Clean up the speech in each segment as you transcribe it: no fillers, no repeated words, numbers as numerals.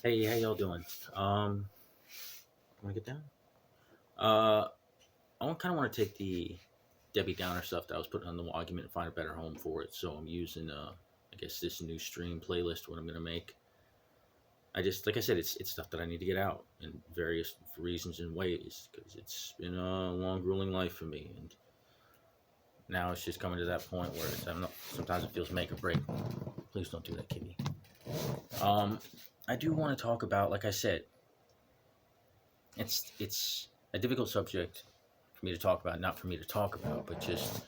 Hey, how y'all doing? Want to get down? Uh, I kind of want to take the Debbie Downer stuff that I was putting on the argument and find a better home for it. So I'm using, I guess, this new stream playlist. What I'm gonna make. I just, like I said, it's stuff that I need to get out in various reasons and ways because it's been a long, grueling life for me, and now it's just coming to that point where I don't know. Sometimes it feels make or break. Please don't do that, kitty. Um, I do want to talk about, like I said, it's a difficult subject for me to talk about, not for me to talk about, but just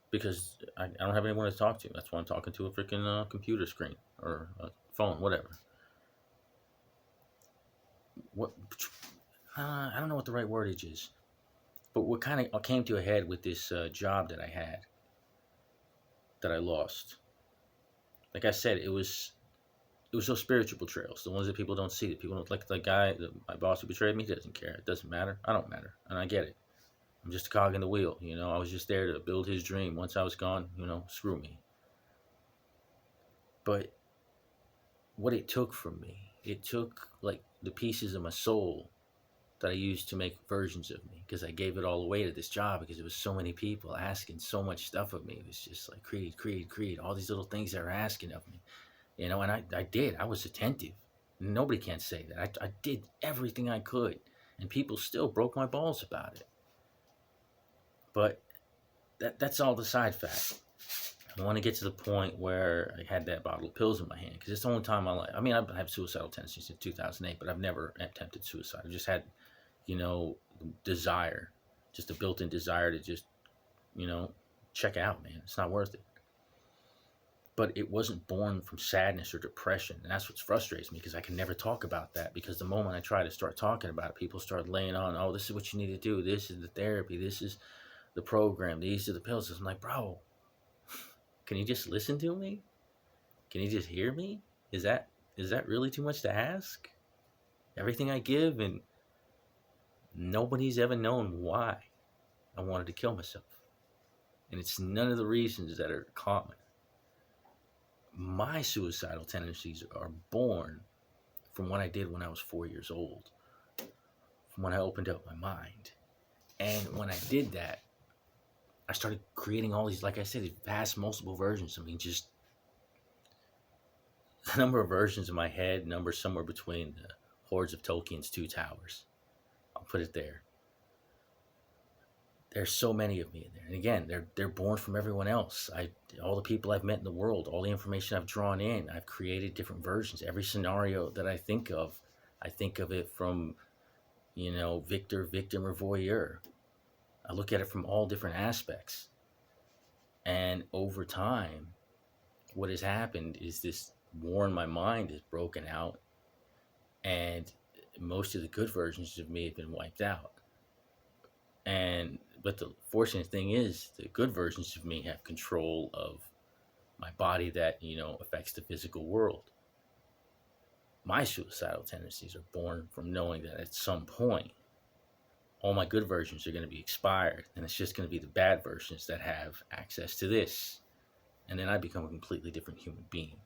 because I don't have anyone to talk to. That's why I'm talking to a freaking computer screen or a phone, whatever. What I don't know what the right wordage is, but what kind of came to a head with this job that I had that I lost. Like I said, it was those spiritual betrayals, the ones that people don't see. That people don't like. The guy, my boss who betrayed me, doesn't care. It doesn't matter. I don't matter, and I get it. I'm just a cog in the wheel. I was just there to build his dream. Once I was gone, screw me. But what it took from me, it took like the pieces of my soul that I used to make versions of me because I gave it all away to this job because there was so many people asking so much stuff of me. It was just like Creed, Creed, Creed, all these little things they were asking of me, and I did. I was attentive. Nobody can say that. I did everything I could, and people still broke my balls about it. But that's all the side fact. I want to get to the point where I had that bottle of pills in my hand because it's the only time I mean, I've had suicidal tendencies in 2008, but I've never attempted suicide. I've just had, desire, just a built in desire to just, you know, check out, man. It's not worth it. But it wasn't born from sadness or depression. And that's what frustrates me because I can never talk about that because the moment I try to start talking about it, people start laying on, oh, this is what you need to do. This is the therapy. This is the program. These are the pills. I'm like, bro, can you just listen to me? Can you just hear me? Is that is that really too much to ask? Everything I give and nobody's ever known why I wanted to kill myself. And it's none of the reasons that are common. My suicidal tendencies are born from what I did when I was 4 years old, from when I opened up my mind. And when I did that, I started creating all these, like I said, these vast multiple versions. I mean, just the number of versions in my head, number somewhere between the hordes of Tolkien's two towers. I'll put it there. There's so many of me in there, and again, they're born from everyone else. All the people I've met in the world, all the information I've drawn in, I've created different versions. Every scenario that I think of it from victor, victim, or voyeur. I look at it from all different aspects, and over time, what has happened is this war in my mind is broken out, and most of the good versions of me have been wiped out. And but the fortunate thing is the good versions of me have control of my body that affects the physical world. My suicidal tendencies are born from knowing that at some point all my good versions are going to be expired and it's just going to be the bad versions that have access to this, and then I become a completely different human being.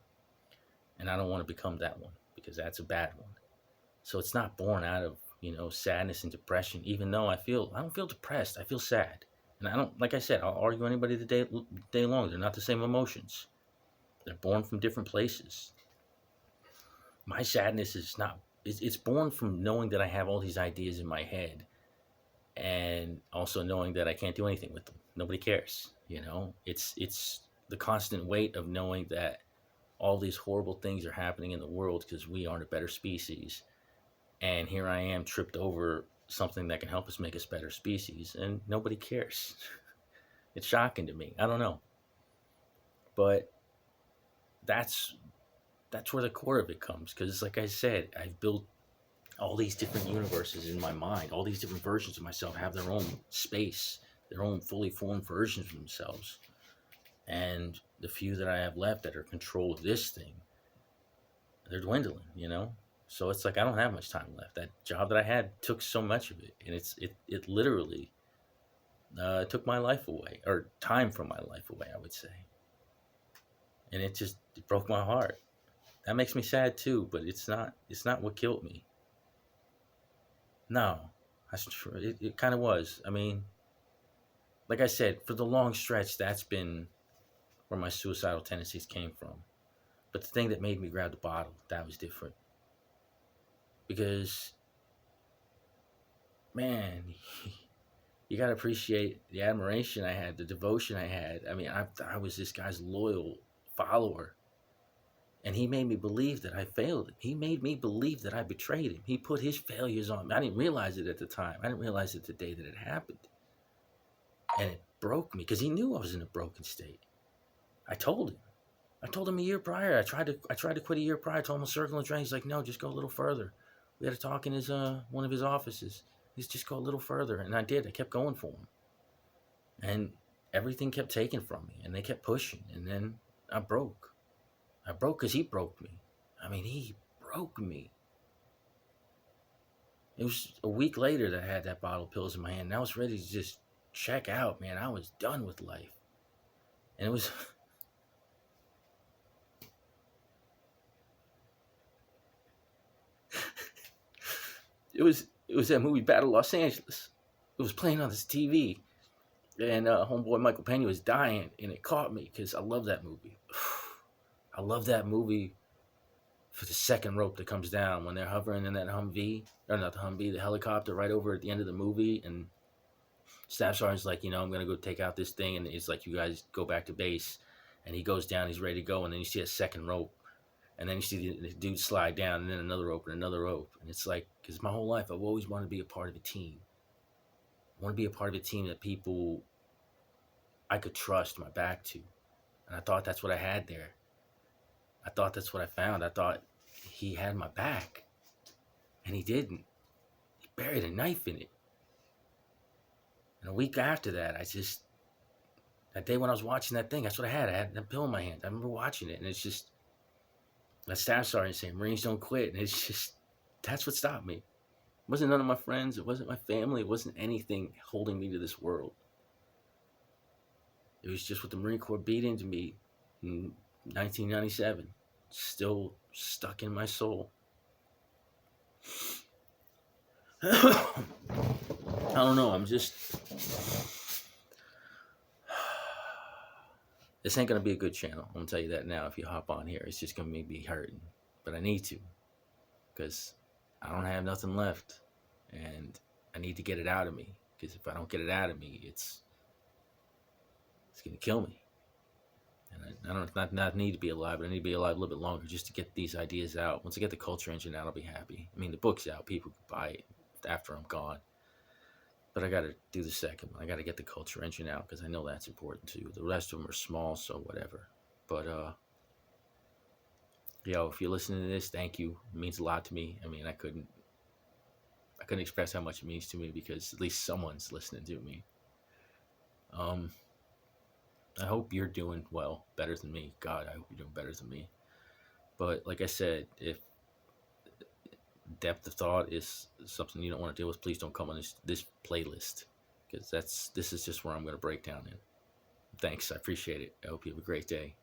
And I don't want to become that one because that's a bad one. So it's not born out of sadness and depression. Even though I don't feel depressed. I feel sad, and I don't. Like I said, I'll argue anybody the day long. They're not the same emotions. They're born from different places. My sadness is not. It's born from knowing that I have all these ideas in my head, and also knowing that I can't do anything with them. Nobody cares. It's the constant weight of knowing that all these horrible things are happening in the world because we aren't a better species, and here I am tripped over something that can help us make us better species, and nobody cares. It's shocking to me. I don't know, but that's that's where the core of it comes. Because, like I said, I've built all these different universes in my mind. All these different versions of myself have their own space, their own fully formed versions of themselves, and the few that I have left that are in control of this thing, they're dwindling. So it's like I don't have much time left. That job that I had took so much of it, and it literally took my life away, or time from my life away, I would say. And it broke my heart. That makes me sad too, but it's not what killed me. No, that's true. It kind of was. I mean, like I said, for the long stretch, that's been where my suicidal tendencies came from. But the thing that made me grab the bottle, that was different. Because, man, you got to appreciate the admiration I had, the devotion I had. I mean, I was this guy's loyal follower. And he made me believe that I failed him. He made me believe that I betrayed him. He put his failures on me. I didn't realize it at the time. I didn't realize it the day that it happened. And it broke me because he knew I was in a broken state. I told him. I told him a year prior. I tried to quit a year prior. I told him a circle and drain. He's like, no, just go a little further. We had a talk in his one of his offices. He's just go a little further, and I did. I kept going for him, and everything kept taken from me, and they kept pushing, and then I broke. I broke because he broke me. I mean, he broke me. It was a week later that I had that bottle of pills in my hand, and I was ready to just check out, man. I was done with life, and it was. It was that movie Battle Los Angeles. It was playing on this TV, and homeboy Michael Pena was dying, and it caught me because I love that movie. I love that movie for the second rope that comes down when they're hovering in that Humvee, or not the Humvee, the helicopter right over at the end of the movie, and Staff Sergeant's like, I'm gonna go take out this thing, and it's like, you guys go back to base, and he goes down, he's ready to go, and then you see a second rope. And then you see the dude slide down, and then another rope, and another rope. And it's like, because my whole life, I've always wanted to be a part of a team. I want to be a part of a team that people I could trust my back to. And I thought that's what I had there. I thought that's what I found. I thought he had my back. And he didn't. He buried a knife in it. And a week after that, that day when I was watching that thing, that's what I had. I had that pill in my hand. I remember watching it, and it's just, that staff sergeant saying, Marines don't quit. And it's just, that's what stopped me. It wasn't none of my friends. It wasn't my family. It wasn't anything holding me to this world. It was just what the Marine Corps beat into me in 1997. Still stuck in my soul. I don't know. This ain't going to be a good channel. I'm going to tell you that now. If you hop on here, it's just going to make me hurting. But I need to. Because I don't have nothing left. And I need to get it out of me. Because if I don't get it out of me, it's going to kill me. And I don't not need to be alive, but I need to be alive a little bit longer just to get these ideas out. Once I get the culture engine out, I'll be happy. I mean, the book's out. People can buy it after I'm gone. But I got to do the second one. I got to get the culture engine out because I know that's important too. The rest of them are small, so whatever. But, if you're listening to this, thank you. It means a lot to me. I mean, I couldn't express how much it means to me because at least someone's listening to me. I hope you're doing well, better than me. God, I hope you're doing better than me. But like I said, if depth of thought is something you don't want to deal with, please don't come on this playlist because this is just where I'm going to break down in. Thanks, I appreciate it. I hope you have a great day.